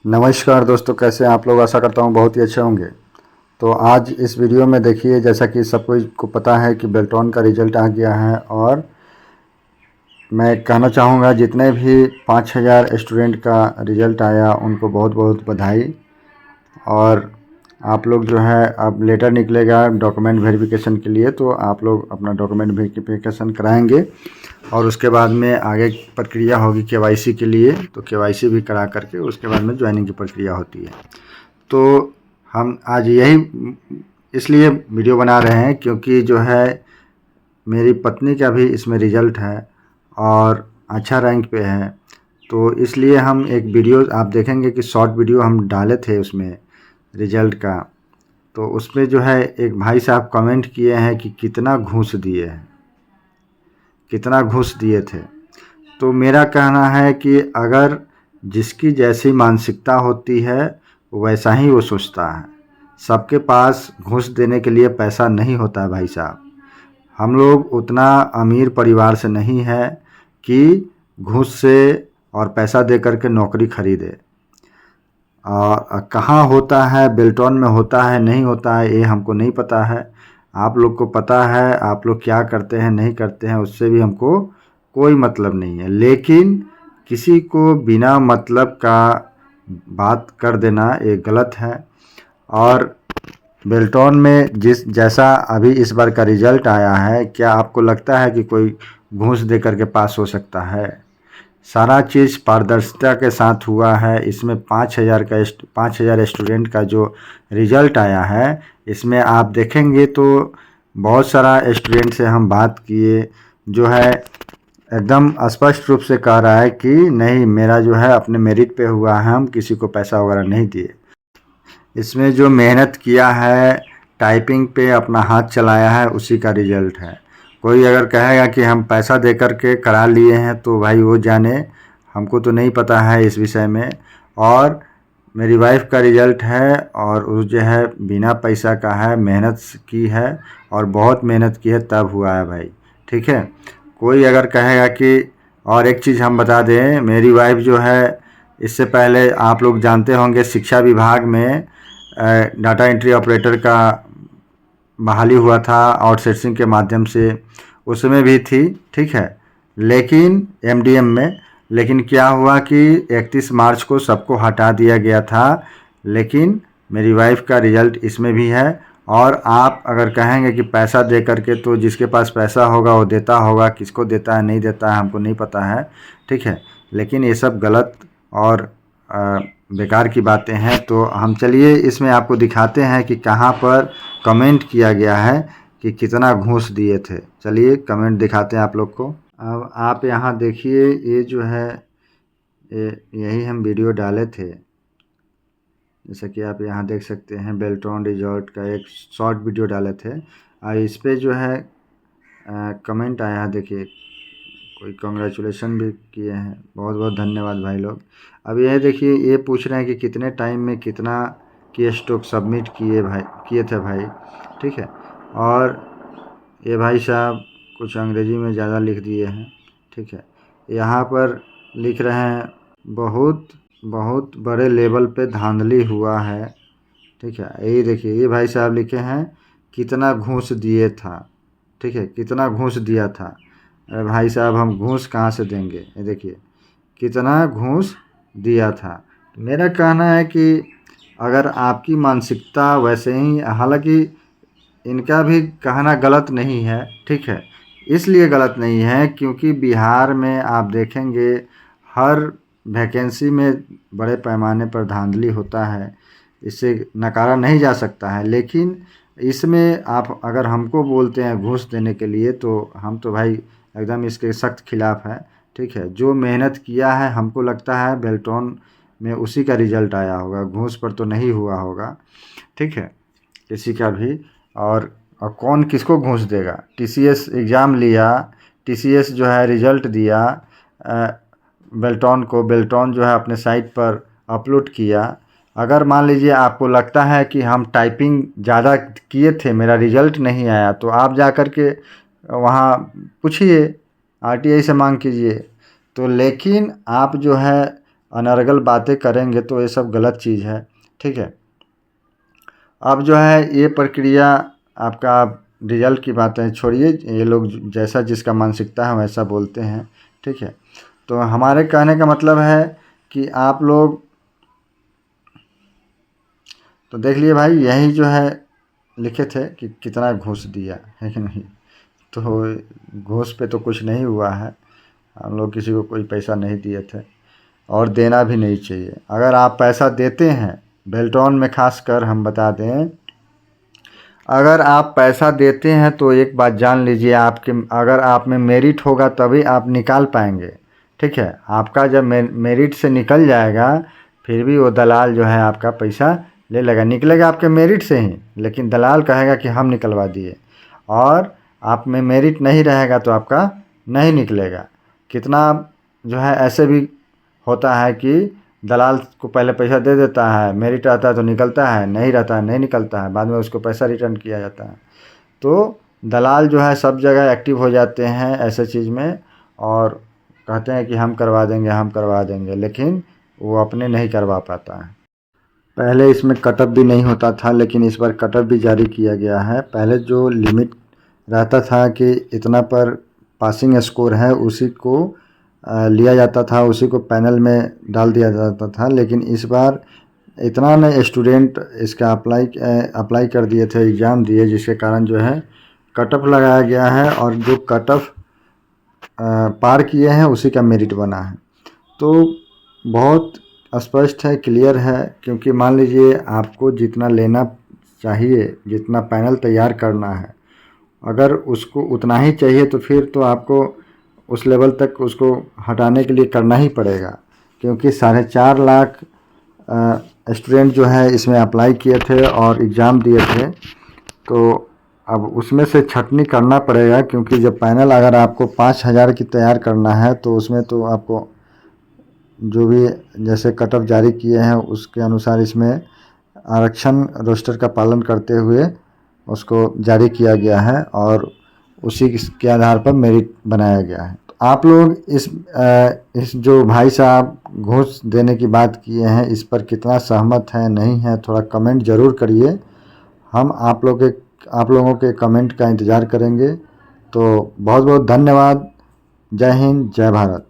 नमस्कार दोस्तों, कैसे हैं आप लोग। आशा करता हूँ बहुत ही अच्छे होंगे। तो आज इस वीडियो में देखिए, जैसा कि सबको को पता है कि बेल्टॉन का रिज़ल्ट आ गया है और मैं कहना चाहूँगा जितने भी 5000 स्टूडेंट का रिज़ल्ट आया उनको बहुत बहुत बधाई। और आप लोग जो है अब लेटर निकलेगा डॉक्यूमेंट वेरिफिकेशन के लिए, तो आप लोग अपना डॉक्यूमेंट वेरिफिकेशन कराएंगे और उसके बाद में आगे प्रक्रिया होगी केवाईसी के लिए। तो केवाईसी भी करा करके उसके बाद में ज्वाइनिंग की प्रक्रिया होती है। तो हम आज यही इसलिए वीडियो बना रहे हैं क्योंकि जो है मेरी पत्नी का भी इसमें रिज़ल्ट है और अच्छा रैंक पे है। तो इसलिए हम एक वीडियो आप देखेंगे कि शॉर्ट वीडियो हम डाले थे उसमें रिज़ल्ट का। तो उसमें जो है एक भाई साहब कमेंट किए हैं कि कितना घूस दिए हैं, कितना घूस दिए थे। तो मेरा कहना है कि अगर जिसकी जैसी मानसिकता होती है वैसा ही वो सोचता है। सबके पास घूस देने के लिए पैसा नहीं होता है भाई साहब। हम लोग उतना अमीर परिवार से नहीं है कि घूस से और पैसा दे करके नौकरी खरीदे। और कहाँ होता है, बेल्टॉन में होता है नहीं होता है, ये हमको नहीं पता है। आप लोग को पता है, आप लोग क्या करते हैं नहीं करते हैं उससे भी हमको कोई मतलब नहीं है। लेकिन किसी को बिना मतलब का बात कर देना ये गलत है। और बेल्टॉन में जिस जैसा अभी इस बार का रिज़ल्ट आया है, क्या आपको लगता है कि कोई घूस दे करके पास हो सकता है? सारा चीज़ पारदर्शिता के साथ हुआ है। इसमें 5000 स्टूडेंट का जो रिज़ल्ट आया है, इसमें आप देखेंगे तो बहुत सारा स्टूडेंट से हम बात किए जो है एकदम स्पष्ट रूप से कह रहा है कि नहीं, मेरा जो है अपने मेरिट पे हुआ है, हम किसी को पैसा वगैरह नहीं दिए। इसमें जो मेहनत किया है, टाइपिंग पे अपना हाथ चलाया है, उसी का रिज़ल्ट है। कोई अगर कहेगा कि हम पैसा दे कर के करा लिए हैं तो भाई वो जाने, हमको तो नहीं पता है इस विषय में। और मेरी वाइफ का रिज़ल्ट है और वो जो है बिना पैसा का है, मेहनत की है और बहुत मेहनत की है तब हुआ है भाई। ठीक है। कोई अगर कहेगा कि, और एक चीज़ हम बता दें, मेरी वाइफ जो है इससे पहले आप लोग जानते होंगे शिक्षा विभाग में डाटा एंट्री ऑपरेटर का बहाली हुआ था आउटसोर्सिंग के माध्यम से, उसमें भी थी। ठीक है। लेकिन एमडीएम में, लेकिन क्या हुआ कि 31 मार्च को सबको हटा दिया गया था। लेकिन मेरी वाइफ का रिज़ल्ट इसमें भी है। और आप अगर कहेंगे कि पैसा दे करके, तो जिसके पास पैसा होगा वो देता होगा, किसको देता है नहीं देता है हमको नहीं पता है। ठीक है। लेकिन ये सब गलत और बेकार की बातें हैं। तो हम चलिए इसमें आपको दिखाते हैं कि कहाँ पर कमेंट किया गया है कि कितना घूस दिए थे। चलिए कमेंट दिखाते हैं आप लोग को। अब आप यहाँ देखिए, ये जो है यही हम वीडियो डाले थे, जैसा कि आप यहाँ देख सकते हैं। बेल्ट्रॉन रिजॉर्ट का एक शॉर्ट वीडियो डाले थे और इस पर जो है कमेंट आया, देखिए कोई कांग्रेचुलेसन भी किए हैं। बहुत बहुत धन्यवाद भाई लोग। अब यह देखिए, ये पूछ रहे हैं कि कितने टाइम में कितना की स्टॉक सबमिट किए थे भाई। ठीक है। और ये भाई साहब कुछ अंग्रेजी में ज़्यादा लिख दिए हैं। ठीक है। यहाँ पर लिख रहे हैं बहुत बहुत बड़े लेवल पे धांधली हुआ है। ठीक है। यही देखिए, ये भाई साहब लिखे हैं कितना घूस दिए था। ठीक है, कितना घूस दिया था। अरे भाई साहब, हम घूस कहाँ से देंगे? ये देखिए कितना घूस दिया था। मेरा कहना है कि अगर आपकी मानसिकता वैसे ही, हालांकि इनका भी कहना गलत नहीं है। ठीक है। इसलिए गलत नहीं है क्योंकि बिहार में आप देखेंगे हर वैकेंसी में बड़े पैमाने पर धांधली होता है, इसे नकारा नहीं जा सकता है। लेकिन इसमें आप अगर हमको बोलते हैं घूस देने के लिए, तो हम तो भाई एकदम इसके सख्त खिलाफ़ है। ठीक है। जो मेहनत किया है, हमको लगता है बेल्ट्रॉन में उसी का रिज़ल्ट आया होगा, घूस पर तो नहीं हुआ होगा। ठीक है, किसी का भी। और कौन किसको घूस देगा? टीसीएस एग्ज़ाम लिया, टीसीएस जो है रिज़ल्ट दिया बेल्ट्रॉन को, बेल्ट्रॉन जो है अपने साइट पर अपलोड किया। अगर मान लीजिए आपको लगता है कि हम टाइपिंग ज़्यादा किए थे, मेरा रिज़ल्ट नहीं आया, तो आप जा कर के वहाँ पूछिए, आरटीआई से मांग कीजिए। तो लेकिन आप जो है अनर्गल बातें करेंगे तो ये सब गलत चीज़ है। ठीक है, अब जो है ये प्रक्रिया आपका रिजल्ट की बातें छोड़िए, ये लोग जैसा जिसका मानसिकता है वैसा बोलते हैं। ठीक है, तो हमारे कहने का मतलब है कि आप लोग तो देख लिए भाई, यही जो है लिखे थे कि कितना घूस दिया है कि नहीं। तो घूस पे तो कुछ नहीं हुआ है, हम लोग किसी को कोई पैसा नहीं दिए थे और देना भी नहीं चाहिए। अगर आप पैसा देते हैं, बेल्ट्रॉन में खासकर हम बता दें, अगर आप पैसा देते हैं तो एक बात जान लीजिए, आपके अगर आप में मेरिट होगा तभी आप निकाल पाएंगे। ठीक है, आपका जब मेरिट से निकल जाएगा फिर भी वो दलाल जो है आपका पैसा ले लेगा। निकलेगा आपके मेरिट से ही, लेकिन दलाल कहेगा कि हम निकलवा दिए, और आप में मेरिट नहीं रहेगा तो आपका नहीं निकलेगा। कितना जो है ऐसे भी होता है कि दलाल को पहले पैसा दे देता है, मेरिट रहता है तो निकलता है, नहीं रहता है नहीं निकलता है, बाद में उसको पैसा रिटर्न किया जाता है। तो दलाल जो है सब जगह एक्टिव हो जाते हैं ऐसे चीज़ में, और कहते हैं कि हम करवा देंगे, लेकिन वो अपने नहीं करवा पाता है। पहले इसमें कटअप भी नहीं होता था, लेकिन इस बार कटअप भी जारी किया गया है। पहले जो लिमिट रहता था कि इतना पर पासिंग स्कोर है उसी को लिया जाता था, उसी को पैनल में डाल दिया जाता था, लेकिन इस बार इतना नए स्टूडेंट इसका अप्लाई कर दिए थे, एग्ज़ाम दिए, जिसके कारण जो है कटअप लगाया गया है, और जो कटअप पार किए हैं उसी का मेरिट बना है। तो बहुत स्पष्ट है, क्लियर है, क्योंकि मान लीजिए आपको जितना लेना चाहिए, जितना पैनल तैयार करना है, अगर उसको उतना ही चाहिए तो फिर तो आपको उस लेवल तक उसको हटाने के लिए करना ही पड़ेगा, क्योंकि 4.5 लाख स्टूडेंट जो है इसमें अप्लाई किए थे और एग्ज़ाम दिए थे। तो अब उसमें से छटनी करना पड़ेगा, क्योंकि जब पैनल अगर आपको 5,000 की तैयार करना है तो उसमें तो आपको जो भी जैसे कटअप जारी किए हैं उसके अनुसार इसमें आरक्षण रोस्टर का पालन करते हुए उसको जारी किया गया है, और उसी के आधार पर मेरिट बनाया गया है। तो आप लोग इस जो भाई साहब घूस देने की बात किए हैं, इस पर कितना सहमत है नहीं है, थोड़ा कमेंट ज़रूर करिए। हम आप लोगों के कमेंट का इंतज़ार करेंगे। तो बहुत बहुत धन्यवाद। जय हिंद, जय भारत।